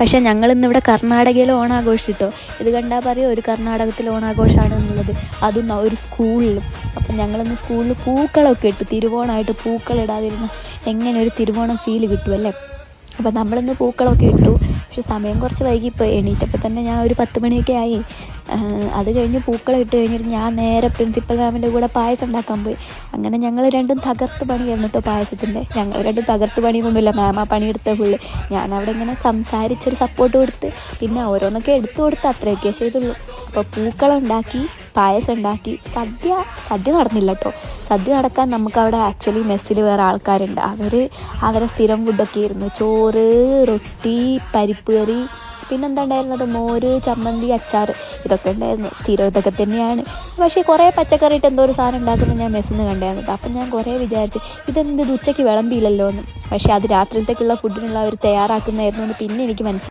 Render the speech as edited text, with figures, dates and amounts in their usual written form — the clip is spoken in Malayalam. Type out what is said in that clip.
പക്ഷേ ഞങ്ങളിന്നിവിടെ കർണാടകയിൽ ഓണാഘോഷിച്ചിട്ടോ. ഇത് കണ്ടാൽ പറയും ഒരു കർണാടകത്തിൽ ഓണാഘോഷമാണ് എന്നുള്ളത്, അതും ഒരു സ്കൂളിലും. അപ്പം ഞങ്ങളിന്ന് സ്കൂളിൽ പൂക്കളമൊക്കെ ഇട്ടു. തിരുവോണമായിട്ട് പൂക്കളിടാതിരുന്ന എങ്ങനെ ഒരു തിരുവോണം ഫീൽ കിട്ടുമല്ലേ. അപ്പം നമ്മളിന്ന് പൂക്കളമൊക്കെ ഇട്ടു. പക്ഷെ സമയം കുറച്ച് വൈകിപ്പോയി. എണീറ്റപ്പോൾ തന്നെ ഞാൻ ഒരു 10 മണിയൊക്കെ ആയി. അത് കഴിഞ്ഞ് പൂക്കളം ഇട്ട് കഴിഞ്ഞിട്ട് ഞാൻ നേരെ പ്രിൻസിപ്പൽ മാമിൻ്റെ കൂടെ പായസം ഉണ്ടാക്കാൻ പോയി. അങ്ങനെ ഞങ്ങൾ രണ്ടും തകർത്ത് പണിയായിരുന്നു കേട്ടോ പായസത്തിൻ്റെ. ഞങ്ങൾ രണ്ടും തകർത്ത് പണിയൊന്നുമില്ല, മാം ആ പണിയെടുത്ത ഫുള്ള്. ഞാനവിടെ ഇങ്ങനെ സംസാരിച്ചൊരു സപ്പോർട്ട് കൊടുത്ത് പിന്നെ ഓരോന്നൊക്കെ എടുത്തു കൊടുത്ത് അത്രയൊക്കെ ചെയ്തുള്ളൂ. അപ്പോൾ പൂക്കളം ഉണ്ടാക്കി, പായസം ഉണ്ടാക്കി. സദ്യ നടന്നില്ല കേട്ടോ. സദ്യ നടക്കാൻ നമുക്കവിടെ ആക്ച്വലി മെസ്സിൽ വേറെ ആൾക്കാരുണ്ട്. അവരെ സ്ഥിരം ഫുഡൊക്കെ ആയിരുന്നു. ചോറ്, റൊട്ടി, പരിപ്പ് കറി, പിന്നെന്താ ഉണ്ടായിരുന്നത്, മോര്, ചമ്മന്തി, അച്ചാർ, ഇതൊക്കെ ഉണ്ടായിരുന്നു. സ്ഥിരം ഇതൊക്കെ തന്നെയാണ്. പക്ഷേ കുറേ പച്ചക്കറി ഇട്ട് എന്തോ ഒരു സാധനം ഉണ്ടാക്കുന്നത് ഞാൻ മെസ്സിൽ നിന്ന് കണ്ടായിരുന്നു. അപ്പം ഞാൻ കുറേ വിചാരിച്ച് ഇത് ഉച്ചയ്ക്ക് വിളമ്പിയില്ലല്ലോ എന്ന്. പക്ഷേ അത് രാത്രിയിലത്തേക്കുള്ള ഫുഡിനുള്ള അവർ തയ്യാറാക്കുന്നതായിരുന്നു എന്ന് പിന്നെ എനിക്ക് മനസ്സിലായി.